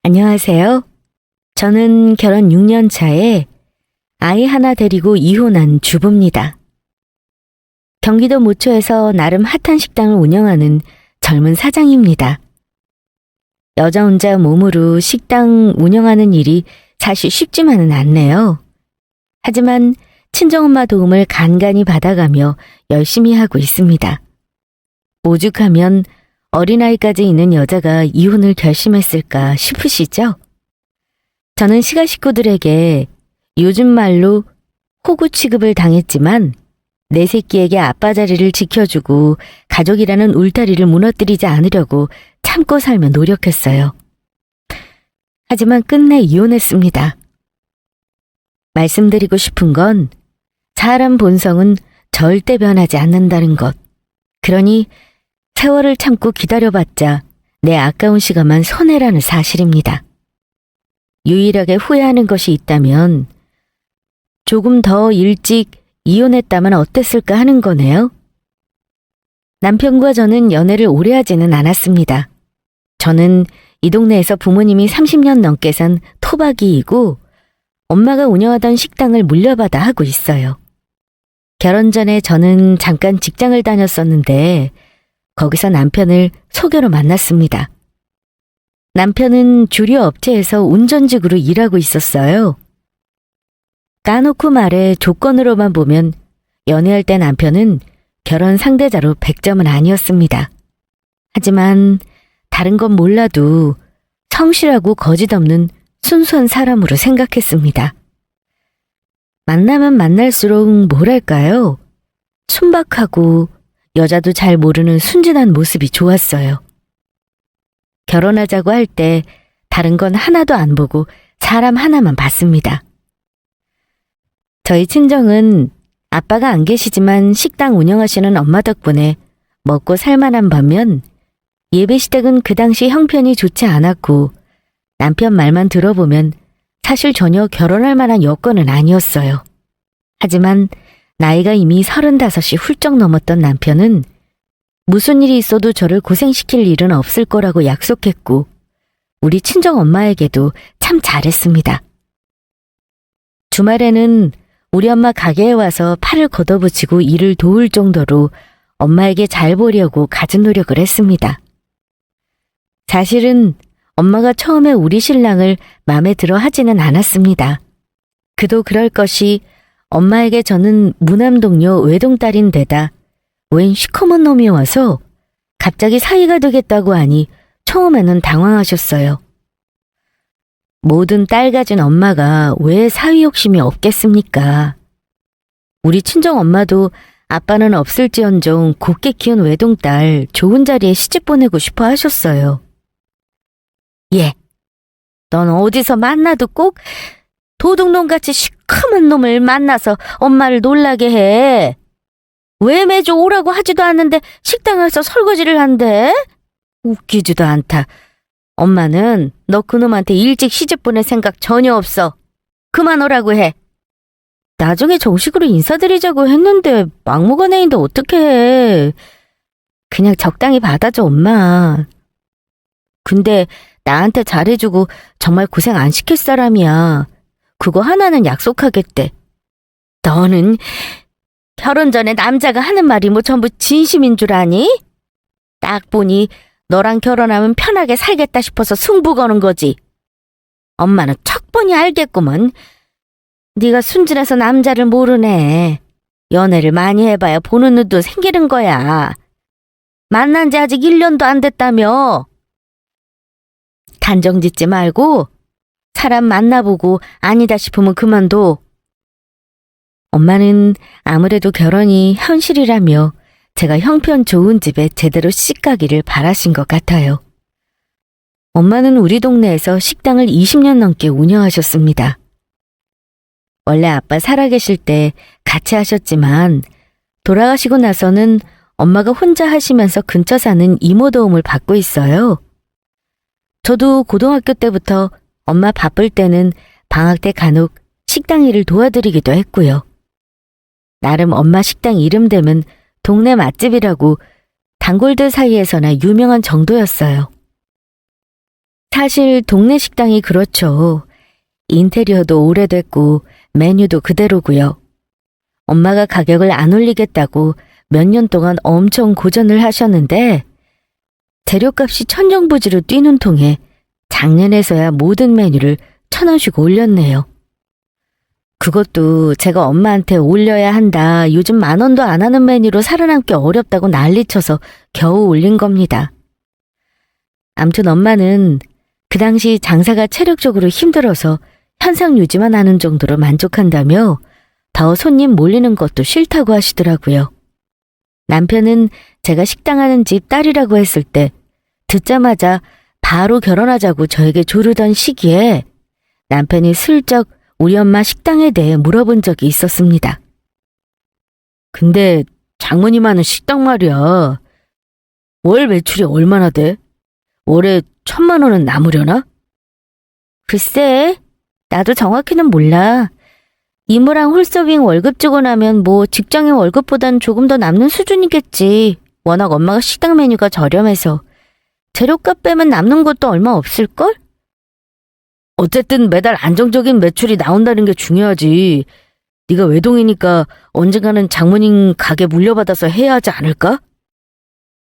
안녕하세요. 저는 결혼 6년 차에 아이 하나 데리고 이혼한 주부입니다. 경기도 모초에서 나름 핫한 식당을 운영하는 젊은 사장입니다. 여자 혼자 몸으로 식당 운영하는 일이 사실 쉽지만은 않네요. 하지만 친정엄마 도움을 간간히 받아가며 열심히 하고 있습니다. 오죽하면 어린아이까지 있는 여자가 이혼을 결심했을까 싶으시죠? 저는 시가 식구들에게 요즘 말로 호구 취급을 당했지만 내 새끼에게 아빠 자리를 지켜주고 가족이라는 울타리를 무너뜨리지 않으려고 참고 살며 노력했어요. 하지만 끝내 이혼했습니다. 말씀드리고 싶은 건 사람 본성은 절대 변하지 않는다는 것. 그러니 세월을 참고 기다려봤자 내 아까운 시간만 손해라는 사실입니다. 유일하게 후회하는 것이 있다면 조금 더 일찍 이혼했다면 어땠을까 하는 거네요. 남편과 저는 연애를 오래 하지는 않았습니다. 저는 이 동네에서 부모님이 30년 넘게 산 토박이이고 엄마가 운영하던 식당을 물려받아 하고 있어요. 결혼 전에 저는 잠깐 직장을 다녔었는데 거기서 남편을 소개로 만났습니다. 남편은 주류 업체에서 운전직으로 일하고 있었어요. 까놓고 말해 조건으로만 보면 연애할 때 남편은 결혼 상대자로 100점은 아니었습니다. 하지만 다른 건 몰라도 성실하고 거짓 없는 순수한 사람으로 생각했습니다. 만나면 만날수록 뭐랄까요? 순박하고 여자도 잘 모르는 순진한 모습이 좋았어요. 결혼하자고 할 때 다른 건 하나도 안 보고 사람 하나만 봤습니다. 저희 친정은 아빠가 안 계시지만 식당 운영하시는 엄마 덕분에 먹고 살만한 반면 예배시댁은 그 당시 형편이 좋지 않았고 남편 말만 들어보면 사실 전혀 결혼할 만한 여건은 아니었어요. 하지만 나이가 이미 35이 훌쩍 넘었던 남편은 무슨 일이 있어도 저를 고생시킬 일은 없을 거라고 약속했고 우리 친정 엄마에게도 참 잘했습니다. 주말에는 우리 엄마 가게에 와서 팔을 걷어붙이고 일을 도울 정도로 엄마에게 잘 보려고 갖은 노력을 했습니다. 사실은 엄마가 처음에 우리 신랑을 마음에 들어 하지는 않았습니다. 그도 그럴 것이 엄마에게 저는 무남동료 외동딸인데다 웬 시커먼 놈이 와서 갑자기 사이가 되겠다고 하니 처음에는 당황하셨어요. 모든 딸 가진 엄마가 왜 사위 욕심이 없겠습니까? 우리 친정 엄마도 아빠는 없을지언정 곱게 키운 외동딸 좋은 자리에 시집 보내고 싶어 하셨어요. 예, 넌 어디서 만나도 꼭 도둑놈같이 시커먼 놈을 만나서 엄마를 놀라게 해. 왜 매주 오라고 하지도 않는데 식당 와서 설거지를 한대? 웃기지도 않다. 엄마는 너 그놈한테 일찍 시집 보낼 생각 전혀 없어. 그만 오라고 해. 나중에 정식으로 인사드리자고 했는데 막무가내인데 어떡해. 그냥 적당히 받아줘 엄마. 근데 나한테 잘해주고 정말 고생 안 시킬 사람이야. 그거 하나는 약속하겠대. 너는 결혼 전에 남자가 하는 말이 뭐 전부 진심인 줄 아니? 딱 보니 너랑 결혼하면 편하게 살겠다 싶어서 승부 거는 거지. 엄마는 척 보니 알겠구먼. 네가 순진해서 남자를 모르네. 연애를 많이 해봐야 보는 눈도 생기는 거야. 만난 지 아직 1년도 안 됐다며. 단정 짓지 말고 사람 만나보고 아니다 싶으면 그만둬. 엄마는 아무래도 결혼이 현실이라며 제가 형편 좋은 집에 제대로 시집가기를 바라신 것 같아요. 엄마는 우리 동네에서 식당을 20년 넘게 운영하셨습니다. 원래 아빠 살아계실 때 같이 하셨지만 돌아가시고 나서는 엄마가 혼자 하시면서 근처 사는 이모 도움을 받고 있어요. 저도 고등학교 때부터 엄마 바쁠 때는 방학 때 간혹 식당 일을 도와드리기도 했고요. 나름 엄마 식당 이름 되면 동네 맛집이라고 단골들 사이에서나 유명한 정도였어요. 사실 동네 식당이 그렇죠. 인테리어도 오래됐고 메뉴도 그대로고요. 엄마가 가격을 안 올리겠다고 몇 년 동안 엄청 고전을 하셨는데 재료값이 천정부지로 뛰는 통에 작년에서야 모든 메뉴를 1,000원씩 올렸네요. 그것도 제가 엄마한테 올려야 한다. 요즘 10,000원도 안 하는 메뉴로 살아남기 어렵다고 난리쳐서 겨우 올린 겁니다. 암튼 엄마는 그 당시 장사가 체력적으로 힘들어서 현상 유지만 하는 정도로 만족한다며 더 손님 몰리는 것도 싫다고 하시더라고요. 남편은 제가 식당 하는 집 딸이라고 했을 때 듣자마자 바로 결혼하자고 저에게 조르던 시기에 남편이 슬쩍 우리 엄마 식당에 대해 물어본 적이 있었습니다. 근데 장모님 하는 식당 말이야. 월 매출이 얼마나 돼? 월에 1,000,000원은 남으려나? 글쎄, 나도 정확히는 몰라. 이모랑 홀서빙 월급 주고 나면 뭐 직장인 월급보단 조금 더 남는 수준이겠지. 워낙 엄마가 식당 메뉴가 저렴해서. 재료값 빼면 남는 것도 얼마 없을걸? 어쨌든 매달 안정적인 매출이 나온다는 게 중요하지. 네가 외동이니까 언젠가는 장모님 가게 물려받아서 해야 하지 않을까?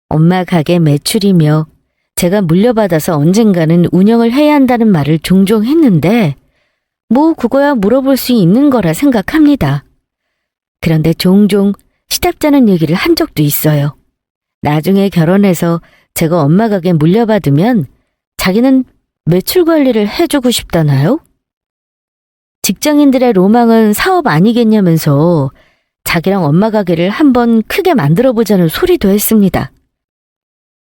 엄마 가게 매출이며 제가 물려받아서 언젠가는 운영을 해야 한다는 말을 종종 했는데 뭐 그거야 물어볼 수 있는 거라 생각합니다. 그런데 종종 시답잖은 얘기를 한 적도 있어요. 나중에 결혼해서 제가 엄마 가게 물려받으면 자기는 매출 관리를 해주고 싶다나요? 직장인들의 로망은 사업 아니겠냐면서 자기랑 엄마 가게를 한번 크게 만들어보자는 소리도 했습니다.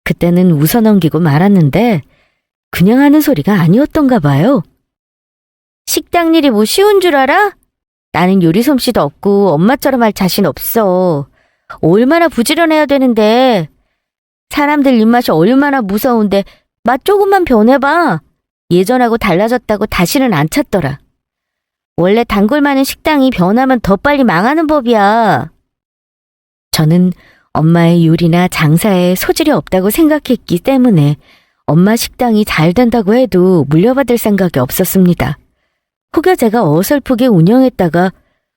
그때는 웃어넘기고 말았는데 그냥 하는 소리가 아니었던가 봐요. 식당 일이 뭐 쉬운 줄 알아? 나는 요리 솜씨도 없고 엄마처럼 할 자신 없어. 얼마나 부지런해야 되는데. 사람들 입맛이 얼마나 무서운데 맛 조금만 변해봐. 예전하고 달라졌다고 다시는 안 찾더라. 원래 단골 많은 식당이 변하면 더 빨리 망하는 법이야. 저는 엄마의 요리나 장사에 소질이 없다고 생각했기 때문에 엄마 식당이 잘 된다고 해도 물려받을 생각이 없었습니다. 혹여 제가 어설프게 운영했다가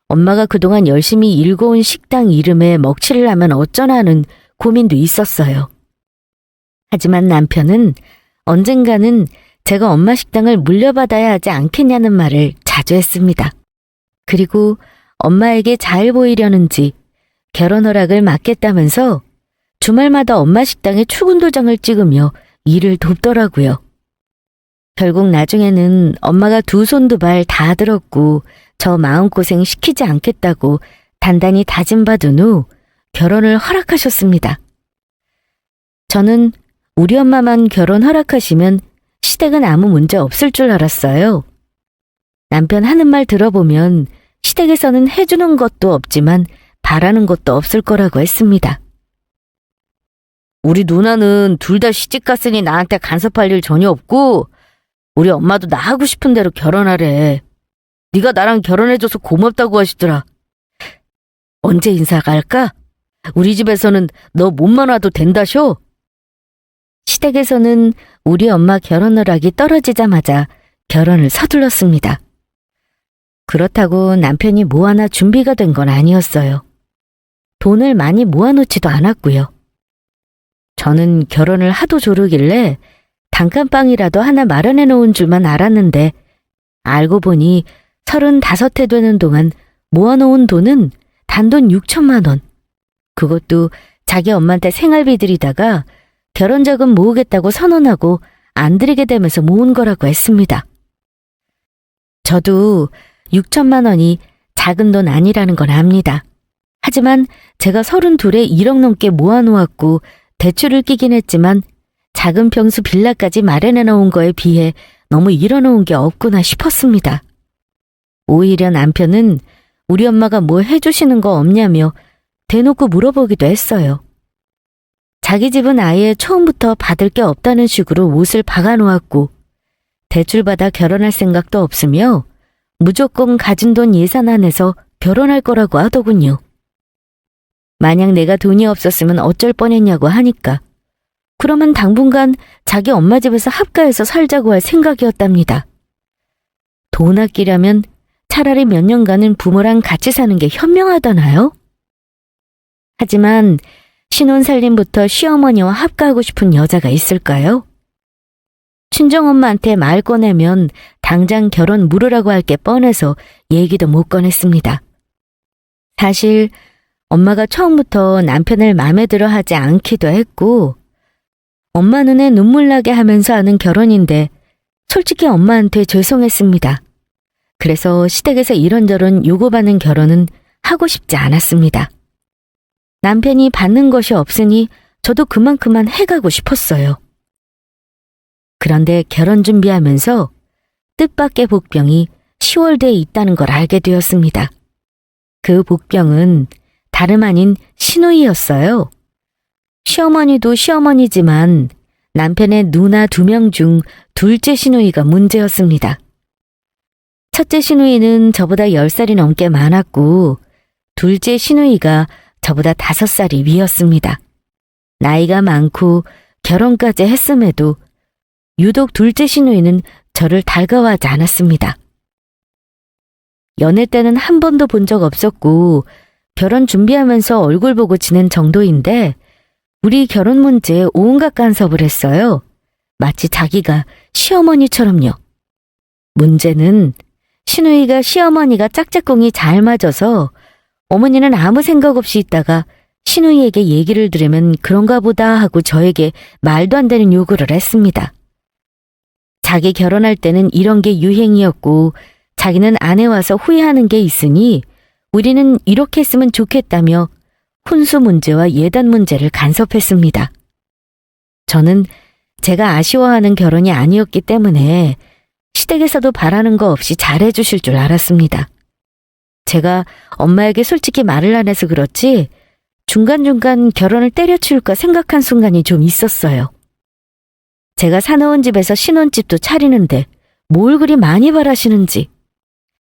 엄마가 그동안 열심히 일궈온 식당 이름에 먹칠을 하면 어쩌나 하는 고민도 있었어요. 하지만 남편은 언젠가는 제가 엄마 식당을 물려받아야 하지 않겠냐는 말을 자주 했습니다. 그리고 엄마에게 잘 보이려는지 결혼 허락을 맡겠다면서 주말마다 엄마 식당에 출근 도장을 찍으며 일을 돕더라고요. 결국 나중에는 엄마가 두 손 두 발 다 들었고 저 마음고생 시키지 않겠다고 단단히 다짐받은 후 결혼을 허락하셨습니다. 저는 우리 엄마만 결혼 허락하시면 시댁은 아무 문제 없을 줄 알았어요. 남편 하는 말 들어보면 시댁에서는 해주는 것도 없지만 바라는 것도 없을 거라고 했습니다. 우리 누나는 둘 다 시집 갔으니 나한테 간섭할 일 전혀 없고 우리 엄마도 나 하고 싶은 대로 결혼하래. 네가 나랑 결혼해줘서 고맙다고 하시더라. 언제 인사 갈까? 우리 집에서는 너 몸만 와도 된다쇼? 시댁에서는 우리 엄마 결혼 허락이 떨어지자마자 결혼을 서둘렀습니다. 그렇다고 남편이 뭐 하나 준비가 된 건 아니었어요. 돈을 많이 모아놓지도 않았고요. 저는 결혼을 하도 조르길래 단칸방이라도 하나 마련해 놓은 줄만 알았는데 알고 보니 35해 되는 동안 모아놓은 돈은 단돈 6천만 원. 그것도 자기 엄마한테 생활비 드리다가 결혼자금 모으겠다고 선언하고 안 드리게 되면서 모은 거라고 했습니다. 저도 6천만 원이 작은 돈 아니라는 건 압니다. 하지만 제가 32에 1억 넘게 모아놓았고 대출을 끼긴 했지만 작은 평수 빌라까지 마련해 놓은 거에 비해 너무 잃어놓은 게 없구나 싶었습니다. 오히려 남편은 우리 엄마가 뭐 해주시는 거 없냐며 대놓고 물어보기도 했어요. 자기 집은 아예 처음부터 받을 게 없다는 식으로 옷을 박아놓았고 대출받아 결혼할 생각도 없으며 무조건 가진 돈 예산 안에서 결혼할 거라고 하더군요. 만약 내가 돈이 없었으면 어쩔 뻔했냐고 하니까 그러면 당분간 자기 엄마 집에서 합가해서 살자고 할 생각이었답니다. 돈 아끼려면 차라리 몇 년간은 부모랑 같이 사는 게 현명하다나요? 하지만 신혼살림부터 시어머니와 합가하고 싶은 여자가 있을까요? 친정엄마한테 말 꺼내면 당장 결혼 물으라고 할 게 뻔해서 얘기도 못 꺼냈습니다. 사실 엄마가 처음부터 남편을 마음에 들어 하지 않기도 했고 엄마 눈에 눈물 나게 하면서 하는 결혼인데 솔직히 엄마한테 죄송했습니다. 그래서 시댁에서 이런저런 요구받는 결혼은 하고 싶지 않았습니다. 남편이 받는 것이 없으니 저도 그만큼만 해가고 싶었어요. 그런데 결혼 준비하면서 뜻밖의 복병이 10월대에 있다는 걸 알게 되었습니다. 그 복병은 다름 아닌 시누이였어요. 시어머니도 시어머니지만 남편의 누나 2명 중 둘째 시누이가 문제였습니다. 첫째 시누이는 저보다 10살이 넘게 많았고 둘째 시누이가 저보다 5살이 위였습니다. 나이가 많고 결혼까지 했음에도 유독 둘째 시누이는 저를 달가워하지 않았습니다. 연애 때는 한 번도 본 적 없었고 결혼 준비하면서 얼굴 보고 지낸 정도인데 우리 결혼 문제에 온갖 간섭을 했어요. 마치 자기가 시어머니처럼요. 문제는 시누이가 시어머니가 짝짝꿍이 잘 맞아서 어머니는 아무 생각 없이 있다가 시누이에게 얘기를 들으면 그런가 보다 하고 저에게 말도 안 되는 요구를 했습니다. 자기 결혼할 때는 이런 게 유행이었고 자기는 아내 와서 후회하는 게 있으니 우리는 이렇게 했으면 좋겠다며 혼수 문제와 예단 문제를 간섭했습니다. 저는 제가 아쉬워하는 결혼이 아니었기 때문에 시댁에서도 바라는 거 없이 잘해주실 줄 알았습니다. 제가 엄마에게 솔직히 말을 안 해서 그렇지 중간중간 결혼을 때려치울까 생각한 순간이 좀 있었어요. 제가 사놓은 집에서 신혼집도 차리는데 뭘 그리 많이 바라시는지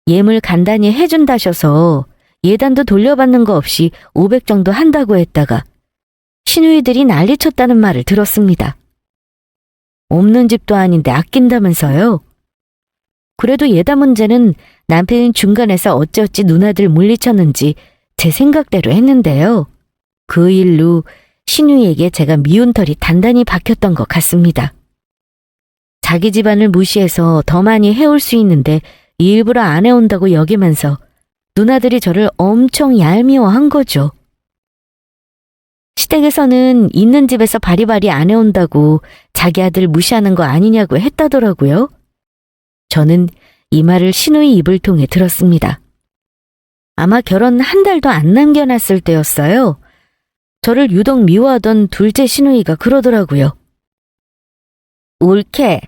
예물 간단히 해준다셔서 예단도 돌려받는 거 없이 500 정도 한다고 했다가 시누이들이 난리쳤다는 말을 들었습니다. 없는 집도 아닌데 아낀다면서요? 그래도 예단 문제는 남편이 중간에서 어찌어찌 누나들 물리쳤는지 제 생각대로 했는데요. 그 일로 시누이에게 제가 미운 털이 단단히 박혔던 것 같습니다. 자기 집안을 무시해서 더 많이 해올 수 있는데 일부러 안 해온다고 여기면서 누나들이 저를 엄청 얄미워한 거죠. 시댁에서는 있는 집에서 바리바리 안 해온다고 자기 아들 무시하는 거 아니냐고 했다더라고요. 저는 이 말을 시누이 입을 통해 들었습니다. 아마 결혼 한 달도 안 남겨놨을 때였어요. 저를 유독 미워하던 둘째 시누이가 그러더라고요. 옳게.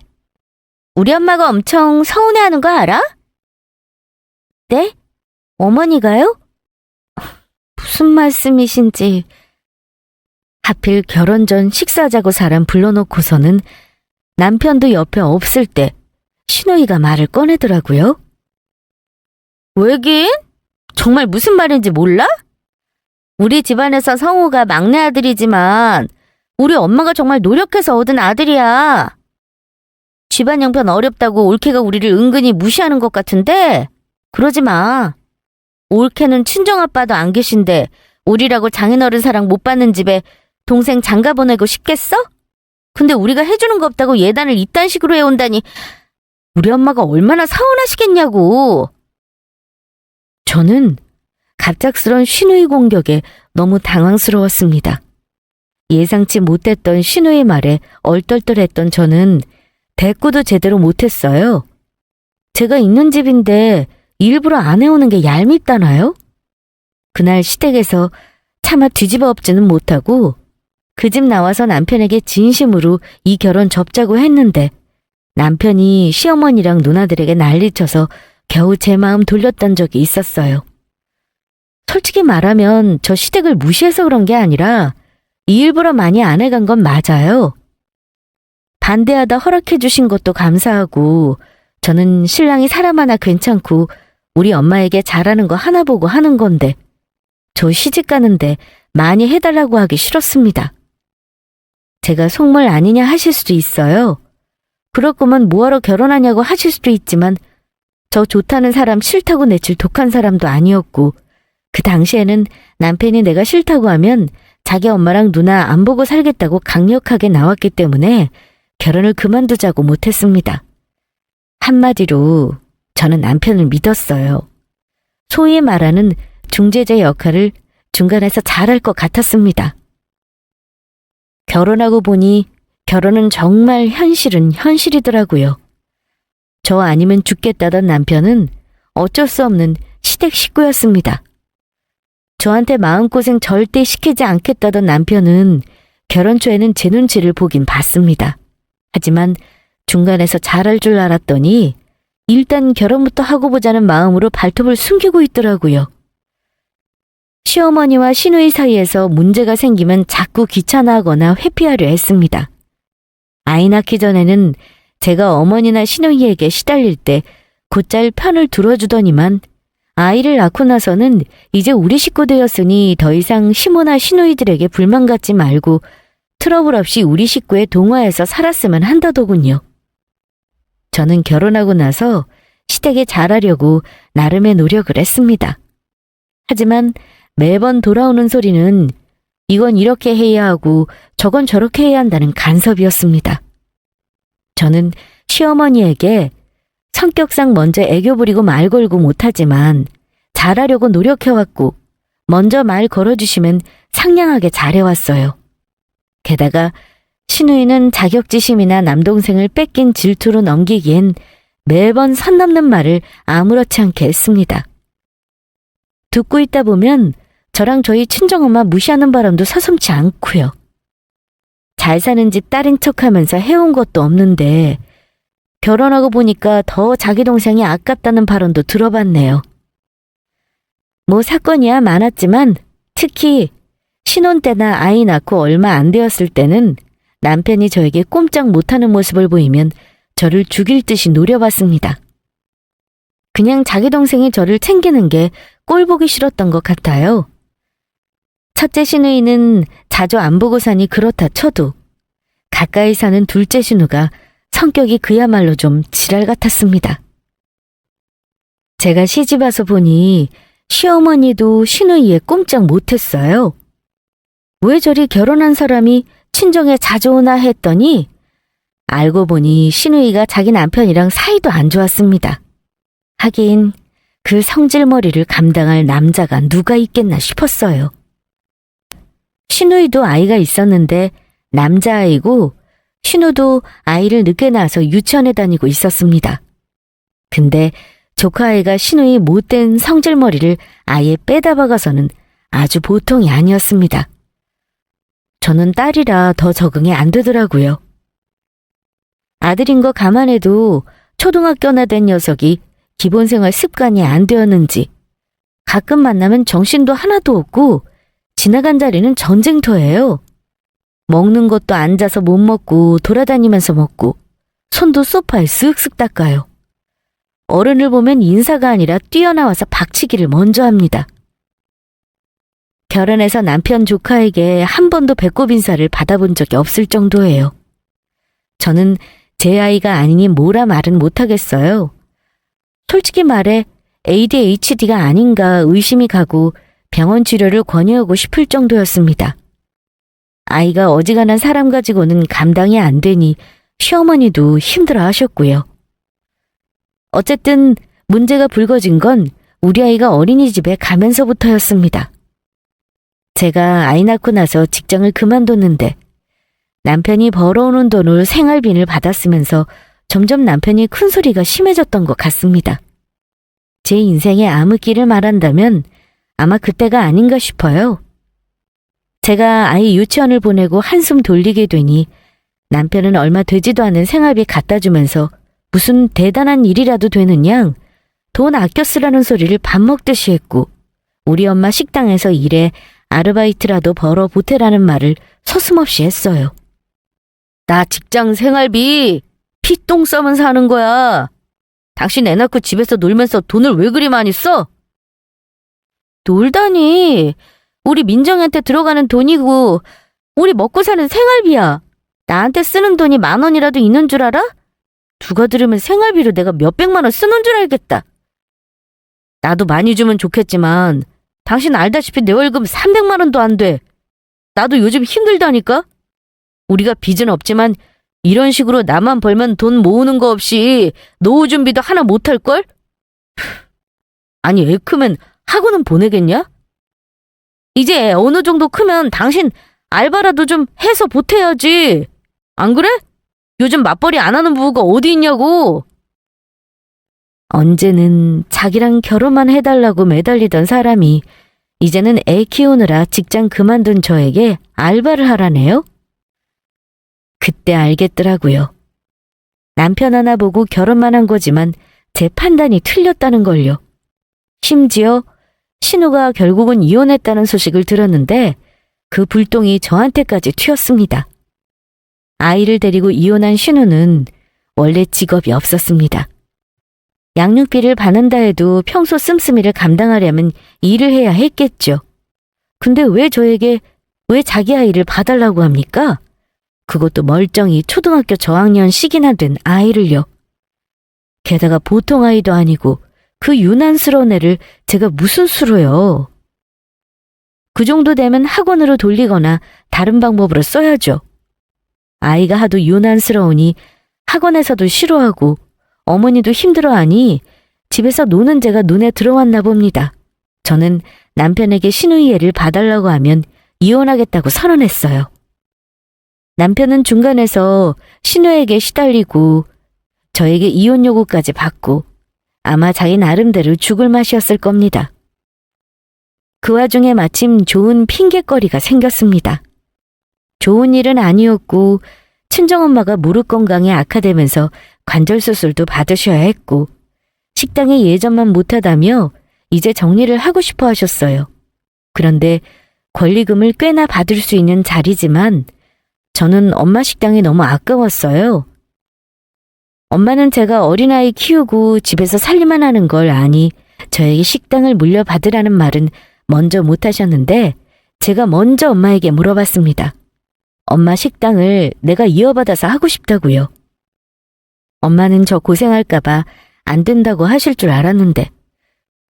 우리 엄마가 엄청 서운해하는 거 알아? 네? 어머니가요? 무슨 말씀이신지. 하필 결혼 전 식사하자고 사람 불러놓고서는 남편도 옆에 없을 때 시누이가 말을 꺼내더라고요. 왜긴? 정말 무슨 말인지 몰라? 우리 집안에서 성우가 막내 아들이지만 우리 엄마가 정말 노력해서 얻은 아들이야. 집안 형편 어렵다고 올케가 우리를 은근히 무시하는 것 같은데 그러지 마. 올케는 친정아빠도 안 계신데 우리라고 장인어른 사랑 못 받는 집에 동생 장가 보내고 싶겠어? 근데 우리가 해주는 거 없다고 예단을 이딴 식으로 해온다니 우리 엄마가 얼마나 서운하시겠냐고. 저는 갑작스런 시누이 공격에 너무 당황스러웠습니다. 예상치 못했던 시누이 말에 얼떨떨했던 저는 대꾸도 제대로 못했어요. 제가 있는 집인데 일부러 안 해오는 게 얄밉다나요? 그날 시댁에서 차마 뒤집어 엎지는 못하고 그 집 나와서 남편에게 진심으로 이 결혼 접자고 했는데 남편이 시어머니랑 누나들에게 난리쳐서 겨우 제 마음 돌렸던 적이 있었어요. 솔직히 말하면 저 시댁을 무시해서 그런 게 아니라 일부러 많이 안 해간 건 맞아요. 반대하다 허락해 주신 것도 감사하고 저는 신랑이 사람 하나 괜찮고 우리 엄마에게 잘하는 거 하나 보고 하는 건데 저 시집 가는데 많이 해달라고 하기 싫었습니다. 제가 속물 아니냐 하실 수도 있어요. 그럴 거면 뭐하러 결혼하냐고 하실 수도 있지만 저 좋다는 사람 싫다고 내칠 독한 사람도 아니었고 그 당시에는 남편이 내가 싫다고 하면 자기 엄마랑 누나 안 보고 살겠다고 강력하게 나왔기 때문에 결혼을 그만두자고 못했습니다. 한마디로 저는 남편을 믿었어요. 소위 말하는 중재자 역할을 중간에서 잘할 것 같았습니다. 결혼하고 보니 결혼은 정말 현실은 현실이더라고요. 저 아니면 죽겠다던 남편은 어쩔 수 없는 시댁 식구였습니다. 저한테 마음고생 절대 시키지 않겠다던 남편은 결혼 초에는 제 눈치를 보긴 봤습니다. 하지만 중간에서 잘할 줄 알았더니 일단 결혼부터 하고 보자는 마음으로 발톱을 숨기고 있더라고요. 시어머니와 시누이 사이에서 문제가 생기면 자꾸 귀찮아하거나 회피하려 했습니다. 아이 낳기 전에는 제가 어머니나 시누이에게 시달릴 때 곧잘 편을 들어주더니만 아이를 낳고 나서는 이제 우리 식구 되었으니 더 이상 시모나 시누이들에게 불만 갖지 말고 트러블 없이 우리 식구에 동화해서 살았으면 한다더군요. 저는 결혼하고 나서 시댁에 잘하려고 나름의 노력을 했습니다. 하지만 매번 돌아오는 소리는 이건 이렇게 해야 하고 저건 저렇게 해야 한다는 간섭이었습니다. 저는 시어머니에게 성격상 먼저 애교 부리고 말 걸고 못하지만 잘하려고 노력해왔고 먼저 말 걸어주시면 상냥하게 잘해왔어요. 게다가 시누이는 자격지심이나 남동생을 뺏긴 질투로 넘기기엔 매번 선 넘는 말을 아무렇지 않게 했습니다. 듣고 있다 보면 저랑 저희 친정엄마 무시하는 바람도 서슴지 않고요. 잘 사는 집 딸인 척하면서 해온 것도 없는데 결혼하고 보니까 더 자기 동생이 아깝다는 발언도 들어봤네요. 뭐 사건이야 많았지만 특히 신혼 때나 아이 낳고 얼마 안 되었을 때는 남편이 저에게 꼼짝 못하는 모습을 보이면 저를 죽일 듯이 노려봤습니다. 그냥 자기 동생이 저를 챙기는 게 꼴보기 싫었던 것 같아요. 첫째 시누이는 자주 안 보고 사니 그렇다 쳐도 가까이 사는 둘째 시누가 성격이 그야말로 좀 지랄 같았습니다. 제가 시집 와서 보니 시어머니도 시누이에 꼼짝 못했어요. 왜 저리 결혼한 사람이 친정에 자주 오나 했더니 알고 보니 시누이가 자기 남편이랑 사이도 안 좋았습니다. 하긴 그 성질머리를 감당할 남자가 누가 있겠나 싶었어요. 시누이도 아이가 있었는데 남자아이고 신우도 아이를 늦게 낳아서 유치원에 다니고 있었습니다. 근데 조카아이가 시누이 못된 성질머리를 아예 빼다 박아서는 아주 보통이 아니었습니다. 저는 딸이라 더 적응이 안 되더라고요. 아들인 거 감안해도 초등학교나 된 녀석이 기본생활 습관이 안 되었는지 가끔 만나면 정신도 하나도 없고 지나간 자리는 전쟁터예요. 먹는 것도 앉아서 못 먹고 돌아다니면서 먹고 손도 소파에 쓱쓱 닦아요. 어른을 보면 인사가 아니라 뛰어나와서 박치기를 먼저 합니다. 결혼해서 남편 조카에게 한 번도 배꼽 인사를 받아본 적이 없을 정도예요. 저는 제 아이가 아니니 뭐라 말은 못하겠어요. 솔직히 말해 ADHD가 아닌가 의심이 가고 병원 치료를 권유하고 싶을 정도였습니다. 아이가 어지간한 사람 가지고는 감당이 안 되니 시어머니도 힘들어 하셨고요. 어쨌든 문제가 불거진 건 우리 아이가 어린이집에 가면서부터였습니다. 제가 아이 낳고 나서 직장을 그만뒀는데 남편이 벌어오는 돈으로 생활비를 받았으면서 점점 남편이 큰소리가 심해졌던 것 같습니다. 제 인생의 암흑기를 말한다면 아마 그때가 아닌가 싶어요. 제가 아이 유치원을 보내고 한숨 돌리게 되니 남편은 얼마 되지도 않은 생활비 갖다 주면서 무슨 대단한 일이라도 되는 양 돈 아껴 쓰라는 소리를 밥 먹듯이 했고 우리 엄마 식당에서 일해 아르바이트라도 벌어 보태라는 말을 서슴없이 했어요. 나 직장 생활비 피똥 싸면서 하는 거야. 당신 애 낳고 집에서 놀면서 돈을 왜 그리 많이 써? 놀다니. 우리 민정이한테 들어가는 돈이고 우리 먹고 사는 생활비야. 나한테 쓰는 돈이 10,000원이라도 있는 줄 알아? 누가 들으면 생활비로 내가 몇백만 원 쓰는 줄 알겠다. 나도 많이 주면 좋겠지만 당신 알다시피 내 월급 300만 원도 안 돼. 나도 요즘 힘들다니까? 우리가 빚은 없지만 이런 식으로 나만 벌면 돈 모으는 거 없이 노후 준비도 하나 못할걸? 아니 애 크면 학원은 보내겠냐? 이제 애 어느 정도 크면 당신 알바라도 좀 해서 보태야지. 안 그래? 요즘 맞벌이 안 하는 부부가 어디 있냐고. 언제는 자기랑 결혼만 해달라고 매달리던 사람이 이제는 애 키우느라 직장 그만둔 저에게 알바를 하라네요. 그때 알겠더라고요. 남편 하나 보고 결혼만 한 거지만 제 판단이 틀렸다는 걸요. 심지어 신우가 결국은 이혼했다는 소식을 들었는데 그 불똥이 저한테까지 튀었습니다. 아이를 데리고 이혼한 신우는 원래 직업이 없었습니다. 양육비를 받는다 해도 평소 씀씀이를 감당하려면 일을 해야 했겠죠. 근데 왜 자기 아이를 봐달라고 합니까? 그것도 멀쩡히 초등학교 저학년씩이나 된 아이를요. 게다가 보통 아이도 아니고 그 유난스러운 애를 제가 무슨 수로요. 그 정도 되면 학원으로 돌리거나 다른 방법으로 써야죠. 아이가 하도 유난스러우니 학원에서도 싫어하고 어머니도 힘들어하니 집에서 노는 제가 눈에 들어왔나 봅니다. 저는 남편에게 신우이 애를 봐달라고 하면 이혼하겠다고 선언했어요. 남편은 중간에서 신우에게 시달리고 저에게 이혼 요구까지 받고 아마 자기 나름대로 죽을 맛이었을 겁니다. 그 와중에 마침 좋은 핑곗거리가 생겼습니다. 좋은 일은 아니었고 친정엄마가 무릎 건강이 악화되면서 관절 수술도 받으셔야 했고 식당에 예전만 못하다며 이제 정리를 하고 싶어 하셨어요. 그런데 권리금을 꽤나 받을 수 있는 자리지만 저는 엄마 식당이 너무 아까웠어요. 엄마는 제가 어린아이 키우고 집에서 살림만 하는 걸 아니 저에게 식당을 물려받으라는 말은 먼저 못하셨는데 제가 먼저 엄마에게 물어봤습니다. 엄마 식당을 내가 이어받아서 하고 싶다고요. 엄마는 저 고생할까봐 안 된다고 하실 줄 알았는데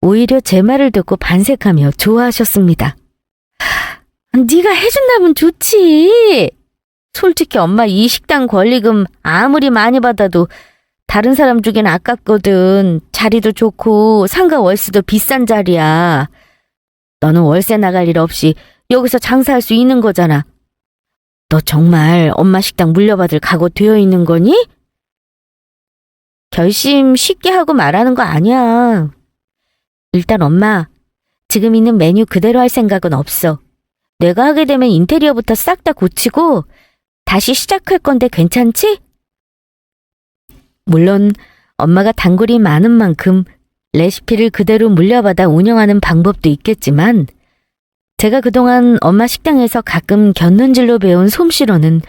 오히려 제 말을 듣고 반색하며 좋아하셨습니다. 네가 해준다면 좋지. 솔직히 엄마 이 식당 권리금 아무리 많이 받아도 다른 사람 주긴 아깝거든. 자리도 좋고 상가 월세도 비싼 자리야. 너는 월세 나갈 일 없이 여기서 장사할 수 있는 거잖아. 너 정말 엄마 식당 물려받을 각오 되어 있는 거니? 결심 쉽게 하고 말하는 거 아니야. 일단 엄마, 지금 있는 메뉴 그대로 할 생각은 없어. 내가 하게 되면 인테리어부터 싹 다 고치고 다시 시작할 건데 괜찮지? 물론 엄마가 단골이 많은 만큼 레시피를 그대로 물려받아 운영하는 방법도 있겠지만 제가 그동안 엄마 식당에서 가끔 곁눈질로 배운 솜씨로는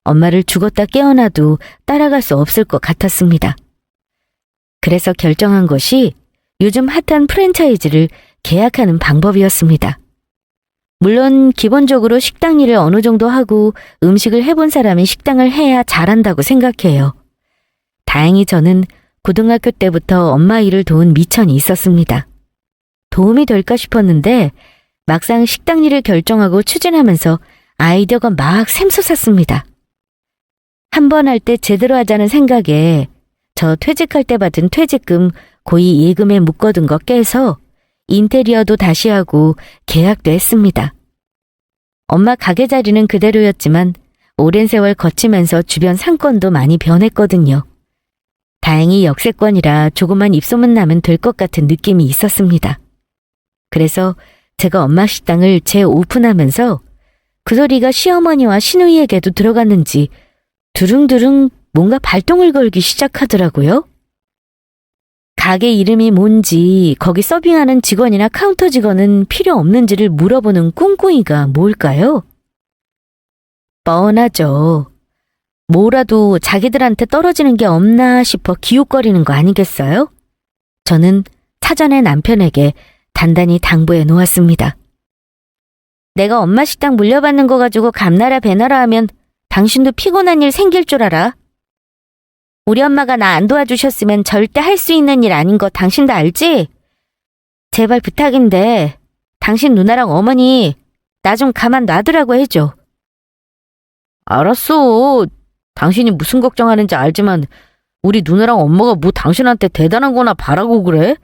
엄마를 죽었다 깨어나도 따라갈 수 없을 것 같았습니다. 그래서 결정한 것이 요즘 핫한 프랜차이즈를 계약하는 방법이었습니다. 물론 기본적으로 식당 일을 어느 정도 하고 음식을 해본 사람이 식당을 해야 잘한다고 생각해요. 다행히 저는 고등학교 때부터 엄마 일을 도운 미천이 있었습니다. 도움이 될까 싶었는데 막상 식당 일을 결정하고 추진하면서 아이디어가 막 샘솟았습니다. 한 번 할 때 제대로 하자는 생각에 저 퇴직할 때 받은 퇴직금 고이 예금에 묶어둔 거 깨서 인테리어도 다시 하고 계약도 했습니다. 엄마 가게 자리는 그대로였지만 오랜 세월 거치면서 주변 상권도 많이 변했거든요. 다행히 역세권이라 조그만 입소문 나면 될 것 같은 느낌이 있었습니다. 그래서 제가 엄마 식당을 재오픈하면서 그 소리가 시어머니와 시누이에게도 들어갔는지 두릉두릉 뭔가 발동을 걸기 시작하더라고요. 가게 이름이 뭔지 거기 서빙하는 직원이나 카운터 직원은 필요 없는지를 물어보는 꿍꿍이가 뭘까요? 뻔하죠. 뭐라도 자기들한테 떨어지는 게 없나 싶어 기웃거리는 거 아니겠어요? 저는 사전에 남편에게 단단히 당부해 놓았습니다. 내가 엄마 식당 물려받는 거 가지고 감나라 배나라 하면 당신도 피곤한 일 생길 줄 알아? 우리 엄마가 나 안 도와주셨으면 절대 할 수 있는 일 아닌 거 당신도 알지? 제발 부탁인데 당신 누나랑 어머니 나 좀 가만 놔두라고 해줘. 알았어. 당신이 무슨 걱정하는지 알지만 우리 누나랑 엄마가 뭐 당신한테 대단한 거나 바라고 그래?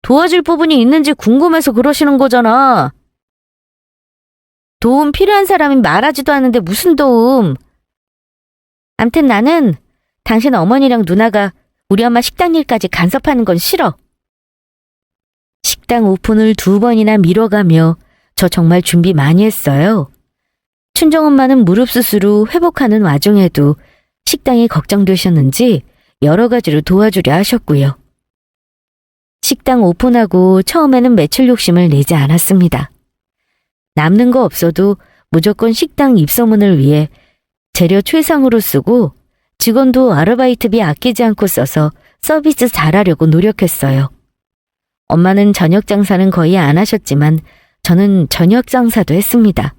도와줄 부분이 있는지 궁금해서 그러시는 거잖아. 도움 필요한 사람이 말하지도 않는데 무슨 도움. 암튼 나는 당신 어머니랑 누나가 우리 엄마 식당 일까지 간섭하는 건 싫어. 식당 오픈을 2번이나 미뤄가며 저 정말 준비 많이 했어요. 친정엄마는 무릎 수술후 회복하는 와중에도 식당이 걱정되셨는지 여러 가지로 도와주려 하셨고요. 식당 오픈하고 처음에는 매출 욕심을 내지 않았습니다. 남는 거 없어도 무조건 식당 입소문을 위해 재료 최상으로 쓰고 직원도 아르바이트비 아끼지 않고 써서 서비스 잘하려고 노력했어요. 엄마는 저녁 장사는 거의 안 하셨지만 저는 저녁 장사도 했습니다.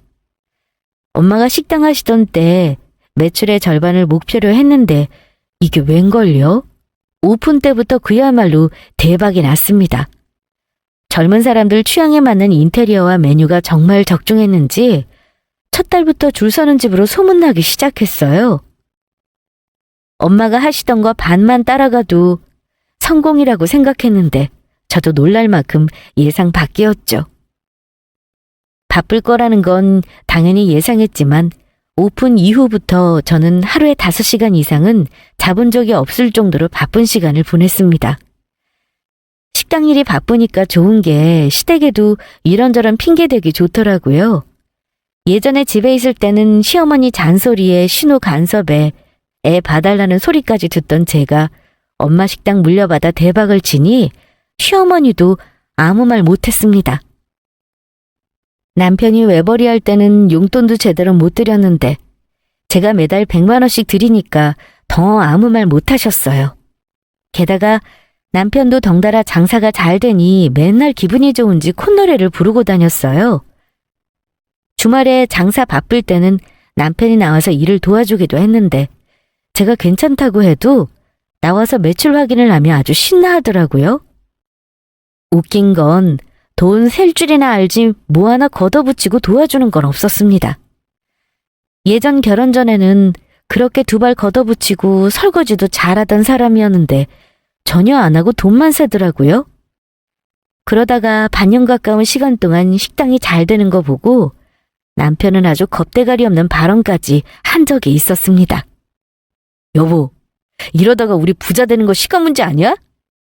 엄마가 식당 하시던 때 매출의 절반을 목표로 했는데 이게 웬걸요? 오픈 때부터 그야말로 대박이 났습니다. 젊은 사람들 취향에 맞는 인테리어와 메뉴가 정말 적중했는지 첫 달부터 줄 서는 집으로 소문나기 시작했어요. 엄마가 하시던 거 반만 따라가도 성공이라고 생각했는데 저도 놀랄 만큼 예상 밖이었죠. 바쁠 거라는 건 당연히 예상했지만 오픈 이후부터 저는 하루에 5시간 이상은 자본 적이 없을 정도로 바쁜 시간을 보냈습니다. 식당 일이 바쁘니까 좋은 게 시댁에도 이런저런 핑계대기 좋더라고요. 예전에 집에 있을 때는 시어머니 잔소리에 신호 간섭에 애 봐달라는 소리까지 듣던 제가 엄마 식당 물려받아 대박을 치니 시어머니도 아무 말 못했습니다. 남편이 외벌이 할 때는 용돈도 제대로 못 드렸는데 제가 매달 100만 원씩 드리니까 더 아무 말 못하셨어요. 게다가 남편도 덩달아 장사가 잘 되니 맨날 기분이 좋은지 콧노래를 부르고 다녔어요. 주말에 장사 바쁠 때는 남편이 나와서 일을 도와주기도 했는데 제가 괜찮다고 해도 나와서 매출 확인을 하며 아주 신나하더라고요. 웃긴 건 돈 셀 줄이나 알지 뭐 하나 걷어붙이고 도와주는 건 없었습니다. 예전 결혼 전에는 그렇게 2발 걷어붙이고 설거지도 잘하던 사람이었는데 전혀 안 하고 돈만 세더라고요. 그러다가 반년 가까운 시간 동안 식당이 잘 되는 거 보고 남편은 아주 겁대가리 없는 발언까지 한 적이 있었습니다. 여보, 이러다가 우리 부자 되는 거 시간 문제 아니야?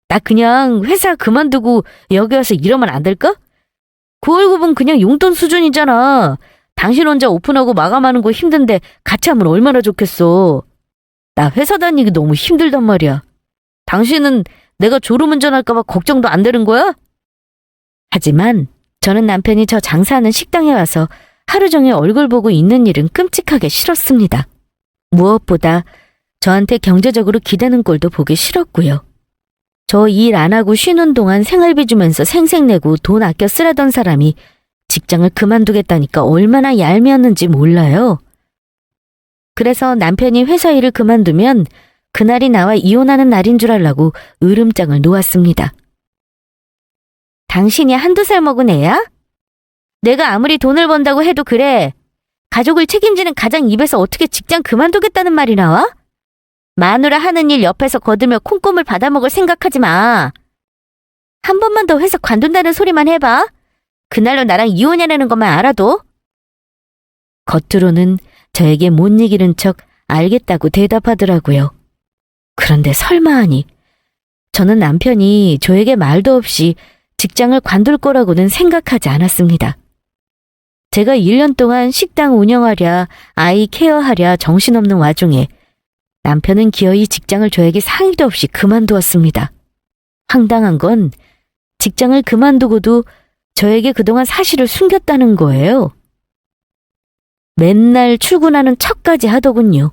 나 그냥 회사 그만두고 여기 와서 이러면 안 될까? 그 월급은 그냥 용돈 수준이잖아. 당신 혼자 오픈하고 마감하는 거 힘든데 같이 하면 얼마나 좋겠어. 나 회사 다니기 너무 힘들단 말이야. 당신은 내가 졸음운전할까 봐 걱정도 안 되는 거야? 하지만 저는 남편이 저 장사하는 식당에 와서 하루 종일 얼굴 보고 있는 일은 끔찍하게 싫었습니다. 무엇보다 저한테 경제적으로 기대는 꼴도 보기 싫었고요. 저 일 안 하고 쉬는 동안 생활비 주면서 생색내고 돈 아껴 쓰라던 사람이 직장을 그만두겠다니까 얼마나 얄미웠는지 몰라요. 그래서 남편이 회사 일을 그만두면 그날이 나와 이혼하는 날인 줄 알라고 으름장을 놓았습니다. 당신이 1~2살 먹은 애야? 내가 아무리 돈을 번다고 해도 그래. 가족을 책임지는 가장 입에서 어떻게 직장 그만두겠다는 말이 나와? 마누라 하는 일 옆에서 거들며 콩고물 받아먹을 생각하지 마. 한 번만 더 회사 관둔다는 소리만 해봐. 그날로 나랑 이혼이라는 것만 알아도. 겉으로는 저에게 못 이기는 척 알겠다고 대답하더라고요. 그런데 설마 하니 저는 남편이 저에게 말도 없이 직장을 관둘 거라고는 생각하지 않았습니다. 제가 1년 동안 식당 운영하랴 아이 케어하랴 정신없는 와중에 남편은 기어이 직장을 저에게 상의도 없이 그만두었습니다. 황당한 건 직장을 그만두고도 저에게 그동안 사실을 숨겼다는 거예요. 맨날 출근하는 척까지 하더군요.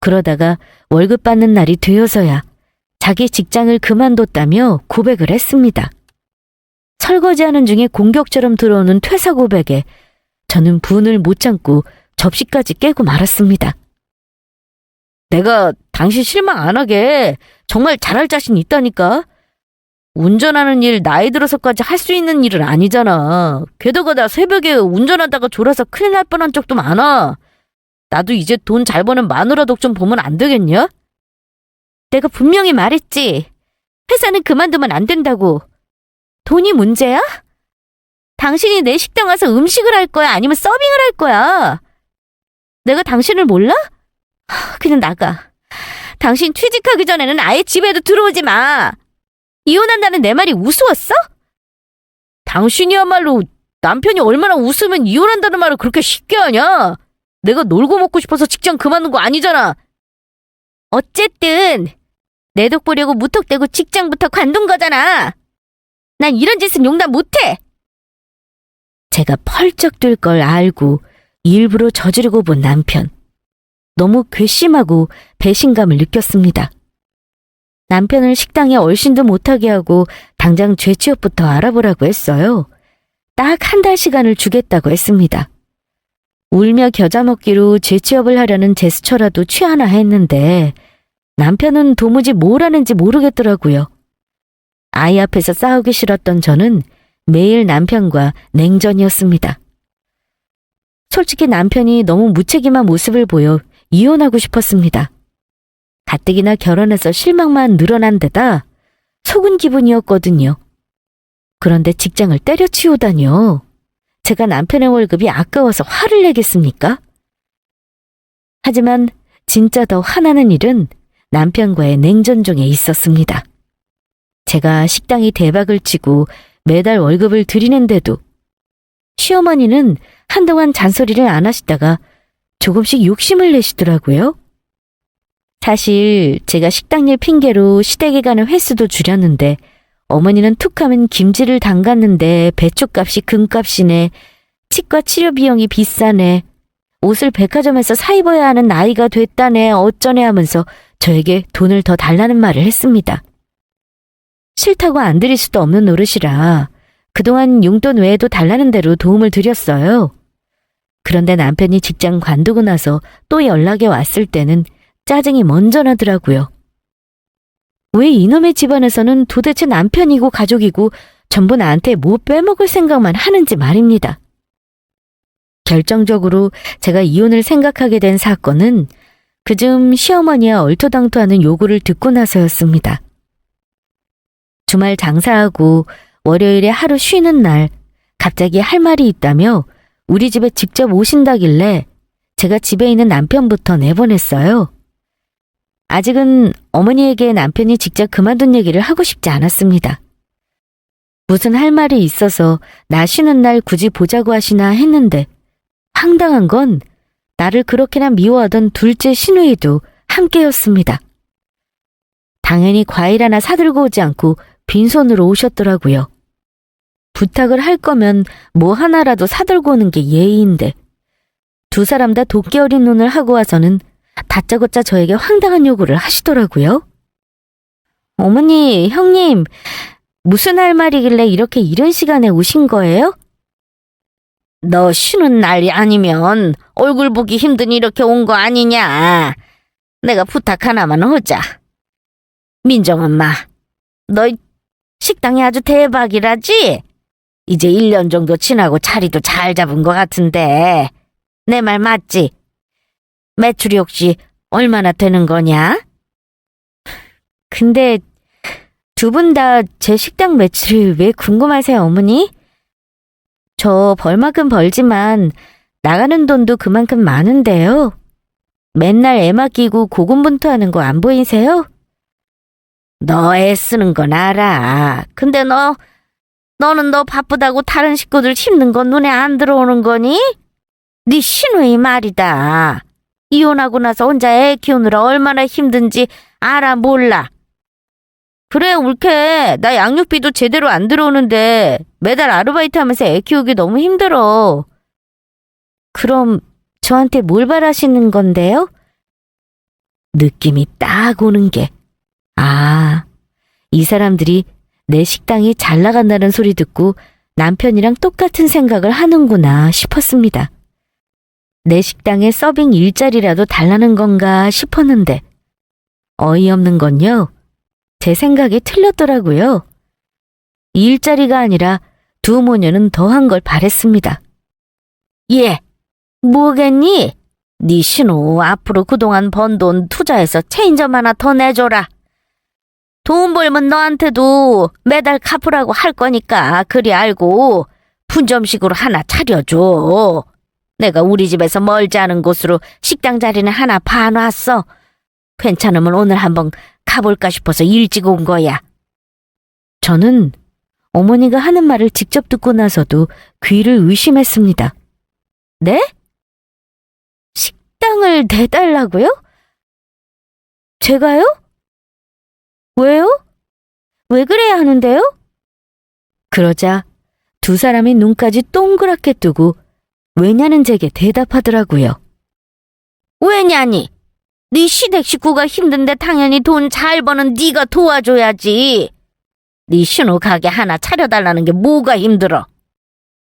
그러다가 월급 받는 날이 되어서야 자기 직장을 그만뒀다며 고백을 했습니다. 설거지하는 중에 공격처럼 들어오는 퇴사 고백에 저는 분을 못 참고 접시까지 깨고 말았습니다. 내가 당신 실망 안 하게 정말 잘할 자신 있다니까. 운전하는 일 나이 들어서까지 할 수 있는 일은 아니잖아. 게다가 나 새벽에 운전하다가 졸아서 큰일 날 뻔한 적도 많아. 나도 이제 돈 잘 버는 마누라 덕 좀 보면 안 되겠냐? 내가 분명히 말했지. 회사는 그만두면 안 된다고. 돈이 문제야? 당신이 내 식당 와서 음식을 할 거야? 아니면 서빙을 할 거야? 내가 당신을 몰라? 그냥 나가. 당신 취직하기 전에는 아예 집에도 들어오지 마. 이혼한다는 내 말이 우스웠어? 당신이야말로 남편이 얼마나 웃으면 이혼한다는 말을 그렇게 쉽게 하냐? 내가 놀고 먹고 싶어서 직장 그만둔 거 아니잖아. 어쨌든 내 덕 보려고 무턱대고 직장부터 관둔 거잖아. 난 이런 짓은 용납 못해. 제가 펄쩍 뛸 걸 알고 일부러 저지르고 본 남편. 너무 괘씸하고 배신감을 느꼈습니다. 남편을 식당에 얼씬도 못하게 하고 당장 죄취업부터 알아보라고 했어요. 딱 한 달 시간을 주겠다고 했습니다. 울며 겨자 먹기로 죄취업을 하려는 제스처라도 취하나 했는데 남편은 도무지 뭘 하는지 모르겠더라고요. 아이 앞에서 싸우기 싫었던 저는 매일 남편과 냉전이었습니다. 솔직히 남편이 너무 무책임한 모습을 보여 이혼하고 싶었습니다. 가뜩이나 결혼해서 실망만 늘어난 데다 속은 기분이었거든요. 그런데 직장을 때려치우다니요. 제가 남편의 월급이 아까워서 화를 내겠습니까? 하지만 진짜 더 화나는 일은 남편과의 냉전 중에 있었습니다. 제가 식당이 대박을 치고 매달 월급을 드리는데도 시어머니는 한동안 잔소리를 안 하시다가 조금씩 욕심을 내시더라고요. 사실 제가 식당일 핑계로 시댁에 가는 횟수도 줄였는데 어머니는 툭하면 김치를 담갔는데 배추값이 금값이네, 치과 치료 비용이 비싸네, 옷을 백화점에서 사 입어야 하는 나이가 됐다네 어쩌네 하면서 저에게 돈을 더 달라는 말을 했습니다. 싫다고 안 드릴 수도 없는 노릇이라 그동안 용돈 외에도 달라는 대로 도움을 드렸어요. 그런데 남편이 직장 관두고 나서 또 연락이 왔을 때는 짜증이 먼저 나더라고요. 왜 이놈의 집안에서는 도대체 남편이고 가족이고 전부 나한테 뭐 빼먹을 생각만 하는지 말입니다. 결정적으로 제가 이혼을 생각하게 된 사건은 그즈음 시어머니와 얼토당토하는 요구를 듣고 나서였습니다. 주말 장사하고 월요일에 하루 쉬는 날 갑자기 할 말이 있다며 우리 집에 직접 오신다길래 제가 집에 있는 남편부터 내보냈어요. 아직은 어머니에게 남편이 직접 그만둔 얘기를 하고 싶지 않았습니다. 무슨 할 말이 있어서 나 쉬는 날 굳이 보자고 하시나 했는데 황당한 건 나를 그렇게나 미워하던 둘째 시누이도 함께였습니다. 당연히 과일 하나 사들고 오지 않고 빈손으로 오셨더라고요. 부탁을 할 거면 뭐 하나라도 사들고 오는 게 예의인데 두 사람 다 도끼 어린 눈을 하고 와서는 다짜고짜 저에게 황당한 요구를 하시더라고요. 어머니, 형님, 무슨 할 말이길래 이렇게 이른 시간에 오신 거예요? 너 쉬는 날이 아니면 얼굴 보기 힘드니 이렇게 온 거 아니냐. 내가 부탁 하나만 하자. 민정엄마, 너 식당이 아주 대박이라지? 이제 1년 정도 지나고 자리도 잘 잡은 것 같은데 내 말 맞지? 매출이 혹시 얼마나 되는 거냐? 근데 두 분 다 제 식당 매출이 왜 궁금하세요, 어머니? 저 벌만큼 벌지만 나가는 돈도 그만큼 많은데요. 맨날 애 맡기고 고군분투하는 거 안 보이세요? 너 애 쓰는 건 알아. 근데 너는 너 바쁘다고 다른 식구들 힘든 건 눈에 안 들어오는 거니? 네 시누이 말이다. 이혼하고 나서 혼자 애 키우느라 얼마나 힘든지 알아 몰라. 그래 옳게 나 양육비도 제대로 안 들어오는데 매달 아르바이트 하면서 애 키우기 너무 힘들어. 그럼 저한테 뭘 바라시는 건데요? 느낌이 딱 오는 게 이 사람들이 내 식당이 잘 나간다는 소리 듣고 남편이랑 똑같은 생각을 하는구나 싶었습니다. 내 식당에 서빙 일자리라도 달라는 건가 싶었는데 어이없는 건요. 제 생각이 틀렸더라고요. 일자리가 아니라 두 모녀는 더한 걸 바랬습니다. 예, 뭐겠니? 네 신우 앞으로 그동안 번 돈 투자해서 체인점 하나 더 내줘라. 돈 벌면 너한테도 매달 갚으라고 할 거니까 그리 알고 분점식으로 하나 차려줘. 내가 우리 집에서 멀지 않은 곳으로 식당 자리는 하나 봐놨어. 괜찮으면 오늘 한번 가볼까 싶어서 일찍 온 거야. 저는 어머니가 하는 말을 직접 듣고 나서도 귀를 의심했습니다. 네? 식당을 내달라고요? 제가요? 왜요? 왜 그래야 하는데요? 그러자 두 사람이 눈까지 동그랗게 뜨고 왜냐는 제게 대답하더라고요. 왜냐니? 네 시댁 식구가 힘든데 당연히 돈 잘 버는 네가 도와줘야지. 네 신우 가게 하나 차려달라는 게 뭐가 힘들어?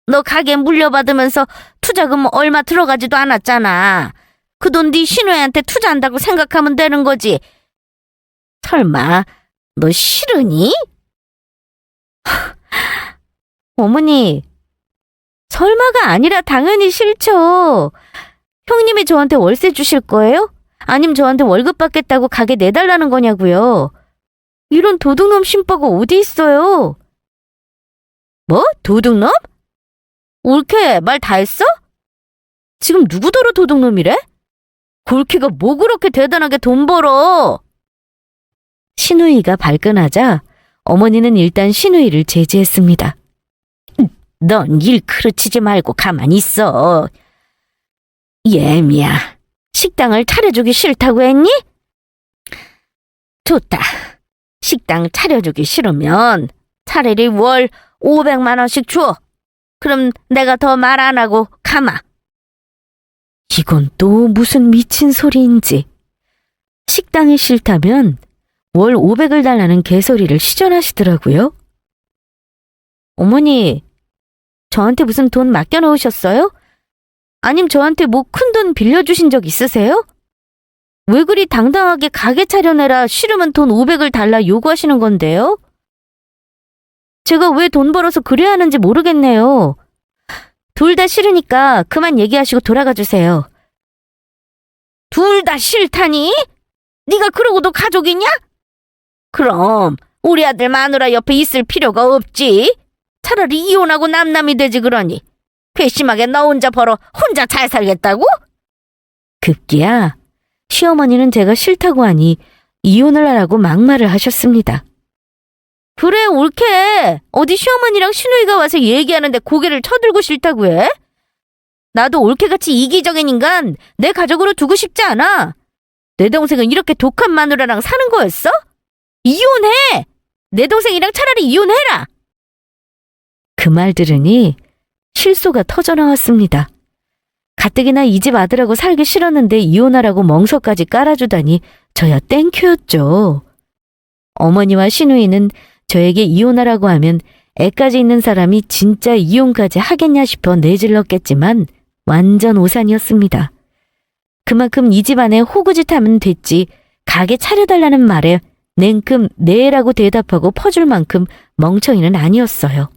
너 가게 물려받으면서 투자금 얼마 들어가지도 않았잖아. 그 돈 네 신우한테 투자한다고 생각하면 되는 거지. 설마 너 싫으니? 어머니, 설마가 아니라 당연히 싫죠. 형님이 저한테 월세 주실 거예요? 아님 저한테 월급 받겠다고 가게 내달라는 거냐고요. 이런 도둑놈 신바가 어디 있어요? 뭐? 도둑놈? 옳게 말 다 했어? 지금 누구더러 도둑놈이래? 골키가 뭐 그렇게 대단하게 돈 벌어? 신우이가 발끈하자 어머니는 일단 신우이를 제지했습니다. 넌 일 그르치지 말고 가만히 있어. 예미야, 식당을 차려주기 싫다고 했니? 좋다. 식당 차려주기 싫으면 차라리 월 500만 원씩 줘. 그럼 내가 더 말 안 하고 가마. 이건 또 무슨 미친 소리인지. 식당이 싫다면 월 500을 달라는 개소리를 시전하시더라고요. 어머니, 저한테 무슨 돈 맡겨놓으셨어요? 아님 저한테 뭐 큰 돈 빌려주신 적 있으세요? 왜 그리 당당하게 가게 차려내라 싫으면 돈 500을 달라 요구하시는 건데요? 제가 왜 돈 벌어서 그래야 하는지 모르겠네요. 둘 다 싫으니까 그만 얘기하시고 돌아가 주세요. 둘 다 싫다니? 네가 그러고도 가족이냐? 그럼 우리 아들 마누라 옆에 있을 필요가 없지. 차라리 이혼하고 남남이 되지 그러니. 괘씸하게 너 혼자 벌어 혼자 잘 살겠다고? 급기야 시어머니는 제가 싫다고 하니 이혼을 하라고 막말을 하셨습니다. 그래 옳게. 어디 시어머니랑 시누이가 와서 얘기하는데 고개를 쳐들고 싫다고 해? 나도 옳게같이 이기적인 인간 내 가족으로 두고 싶지 않아. 내 동생은 이렇게 독한 마누라랑 사는 거였어? 이혼해! 내 동생이랑 차라리 이혼해라! 그 말 들으니 실소가 터져나왔습니다. 가뜩이나 이 집 아들하고 살기 싫었는데 이혼하라고 멍석까지 깔아주다니 저야 땡큐였죠. 어머니와 시누이는 저에게 이혼하라고 하면 애까지 있는 사람이 진짜 이혼까지 하겠냐 싶어 내질렀겠지만 완전 오산이었습니다. 그만큼 이 집안에 호구짓 하면 됐지 가게 차려달라는 말에 냉큼 네라고 대답하고 퍼줄 만큼 멍청이는 아니었어요.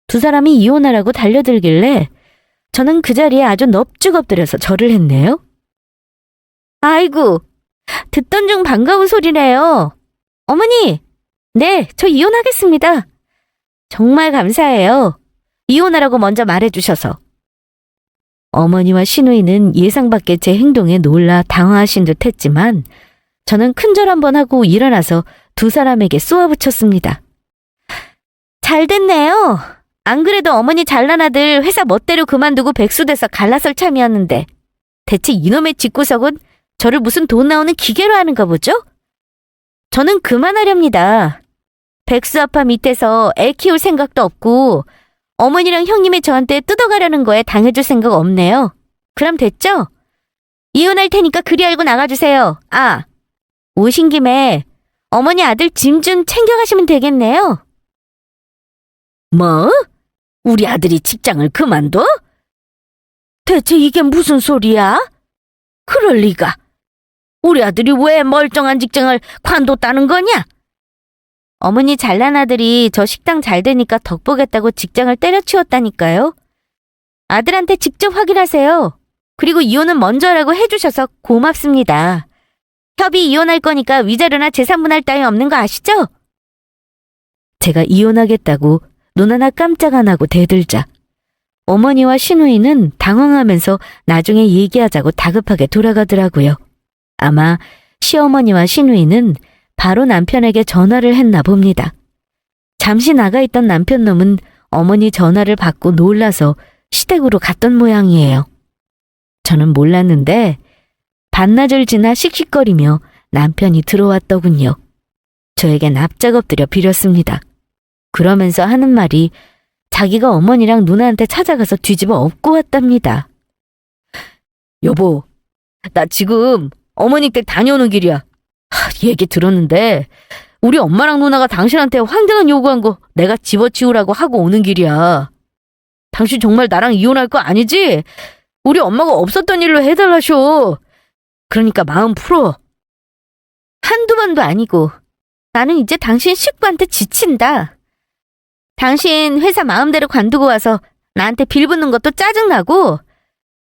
두 사람이 이혼하라고 달려들길래 저는 그 자리에 아주 넙죽 엎드려서 절을 했네요. 아이고, 듣던 중 반가운 소리네요. 어머니, 네, 저 이혼하겠습니다. 정말 감사해요. 이혼하라고 먼저 말해주셔서. 어머니와 시누이는 예상 밖의 제 행동에 놀라 당황하신 듯 했지만 저는 큰절 한번 하고 일어나서 두 사람에게 쏘아붙였습니다. 잘 됐네요. 안 그래도 어머니 잘난 아들 회사 멋대로 그만두고 백수돼서 갈라설 참이었는데 대체 이놈의 집구석은 저를 무슨 돈 나오는 기계로 하는가 보죠? 저는 그만하렵니다. 백수 아빠 밑에서 애 키울 생각도 없고 어머니랑 형님이 저한테 뜯어가려는 거에 당해줄 생각 없네요. 그럼 됐죠? 이혼할 테니까 그리 알고 나가주세요. 아, 오신 김에 어머니 아들 짐 좀 챙겨가시면 되겠네요. 뭐? 우리 아들이 직장을 그만둬? 대체 이게 무슨 소리야? 그럴 리가. 우리 아들이 왜 멀쩡한 직장을 관뒀다는 거냐? 어머니 잘난 아들이 저 식당 잘 되니까 덕보겠다고 직장을 때려치웠다니까요. 아들한테 직접 확인하세요. 그리고 이혼은 먼저 하라고 해주셔서 고맙습니다. 협의 이혼할 거니까 위자료나 재산분할 따위 없는 거 아시죠? 제가 이혼하겠다고 눈 하나 깜짝 안 하고 대들자 어머니와 시누이는 당황하면서 나중에 얘기하자고 다급하게 돌아가더라고요. 아마 시어머니와 시누이는 바로 남편에게 전화를 했나 봅니다. 잠시 나가 있던 남편 놈은 어머니 전화를 받고 놀라서 시댁으로 갔던 모양이에요. 저는 몰랐는데 반나절 지나 씩씩거리며 남편이 들어왔더군요. 저에게 납작 엎드려 빌었습니다. 그러면서 하는 말이 자기가 어머니랑 누나한테 찾아가서 뒤집어 엎고 왔답니다. 여보, 나 지금 어머니 댁 다녀오는 길이야. 얘기 들었는데 우리 엄마랑 누나가 당신한테 황당한 요구한 거 내가 집어치우라고 하고 오는 길이야. 당신 정말 나랑 이혼할 거 아니지? 우리 엄마가 없었던 일로 해달라쇼. 그러니까 마음 풀어. 한두 번도 아니고 나는 이제 당신 식구한테 지친다. 당신 회사 마음대로 관두고 와서 나한테 빌붙는 것도 짜증나고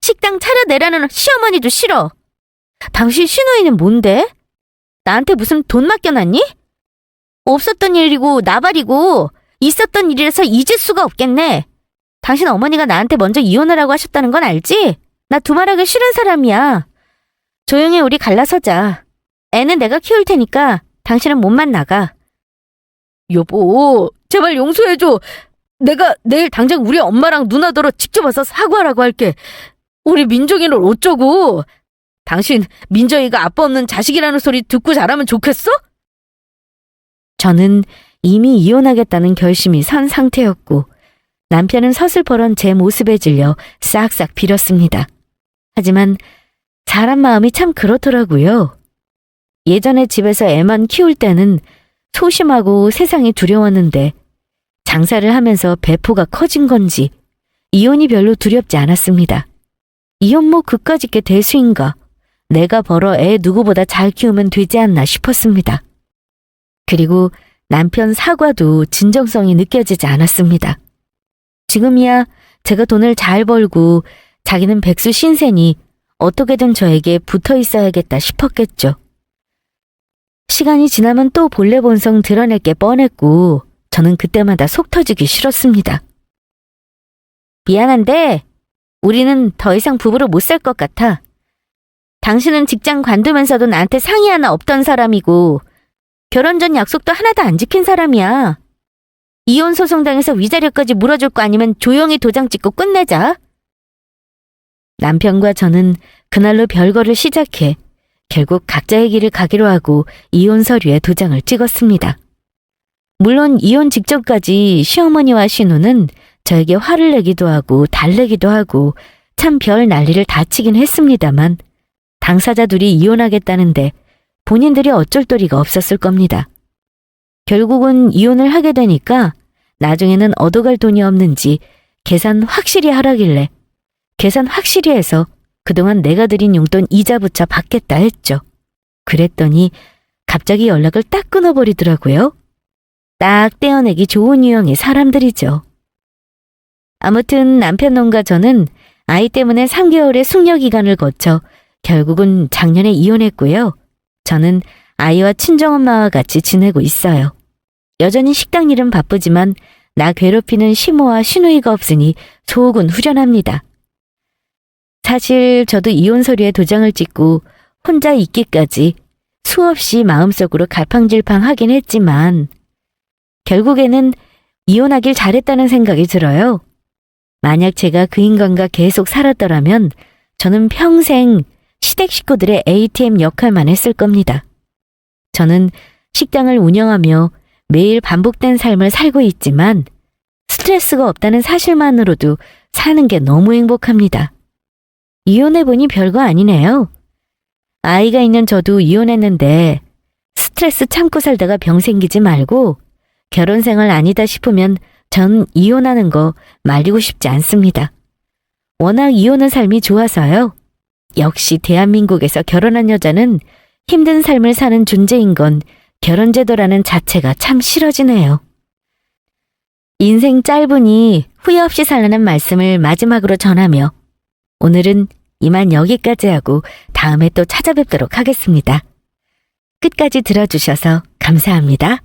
식당 차려내라는 시어머니도 싫어. 당신 시누이는 뭔데? 나한테 무슨 돈 맡겨놨니? 없었던 일이고 나발이고 있었던 일이라서 잊을 수가 없겠네. 당신 어머니가 나한테 먼저 이혼하라고 하셨다는 건 알지? 나 두말하기 싫은 사람이야. 조용히 우리 갈라서자. 애는 내가 키울 테니까 당신은 몸만 나가. 여보, 제발 용서해줘. 내가 내일 당장 우리 엄마랑 누나더러 직접 와서 사과하라고 할게. 우리 민정이를 어쩌고. 당신 민정이가 아빠 없는 자식이라는 소리 듣고 자라면 좋겠어? 저는 이미 이혼하겠다는 결심이 선 상태였고 남편은 서슬퍼런 제 모습에 질려 싹싹 빌었습니다. 하지만 사람 마음이 참 그렇더라고요. 예전에 집에서 애만 키울 때는 소심하고 세상이 두려웠는데 장사를 하면서 배포가 커진 건지 이혼이 별로 두렵지 않았습니다. 이혼 뭐 그까짓 게 대수인가. 내가 벌어 애 누구보다 잘 키우면 되지 않나 싶었습니다. 그리고 남편 사과도 진정성이 느껴지지 않았습니다. 지금이야 제가 돈을 잘 벌고 자기는 백수 신세니 어떻게든 저에게 붙어 있어야겠다 싶었겠죠. 시간이 지나면 또 본래 본성 드러낼 게 뻔했고 저는 그때마다 속 터지기 싫었습니다. 미안한데 우리는 더 이상 부부로 못 살 것 같아. 당신은 직장 관두면서도 나한테 상의 하나 없던 사람이고 결혼 전 약속도 하나도 안 지킨 사람이야. 이혼 소송당해서 위자료까지 물어줄 거 아니면 조용히 도장 찍고 끝내자. 남편과 저는 그날로 별거를 시작해 결국 각자의 길을 가기로 하고 이혼 서류에 도장을 찍었습니다. 물론 이혼 직전까지 시어머니와 시누는 저에게 화를 내기도 하고 달래기도 하고 참 별 난리를 다 치긴 했습니다만 당사자 둘이 이혼하겠다는데 본인들이 어쩔 도리가 없었을 겁니다. 결국은 이혼을 하게 되니까 나중에는 얻어갈 돈이 없는지 계산 확실히 하라길래 계산 확실히 해서 그동안 내가 드린 용돈 이자부터 받겠다 했죠. 그랬더니 갑자기 연락을 딱 끊어버리더라고요. 딱 떼어내기 좋은 유형의 사람들이죠. 아무튼 남편 놈과 저는 아이 때문에 3개월의 숙려 기간을 거쳐 결국은 작년에 이혼했고요. 저는 아이와 친정엄마와 같이 지내고 있어요. 여전히 식당 일은 바쁘지만 나 괴롭히는 시모와 시누이가 없으니 속은 후련합니다. 사실 저도 이혼 서류에 도장을 찍고 혼자 있기까지 수없이 마음속으로 갈팡질팡하긴 했지만 결국에는 이혼하길 잘했다는 생각이 들어요. 만약 제가 그 인간과 계속 살았더라면 저는 평생 시댁 식구들의 ATM 역할만 했을 겁니다. 저는 식당을 운영하며 매일 반복된 삶을 살고 있지만 스트레스가 없다는 사실만으로도 사는 게 너무 행복합니다. 이혼해보니 별거 아니네요. 아이가 있는 저도 이혼했는데 스트레스 참고 살다가 병 생기지 말고 결혼 생활 아니다 싶으면 전 이혼하는 거 말리고 싶지 않습니다. 워낙 이혼한 삶이 좋아서요. 역시 대한민국에서 결혼한 여자는 힘든 삶을 사는 존재인 건 결혼제도라는 자체가 참 싫어지네요. 인생 짧으니 후회 없이 살라는 말씀을 마지막으로 전하며 오늘은 이만 여기까지 하고 다음에 또 찾아뵙도록 하겠습니다. 끝까지 들어주셔서 감사합니다.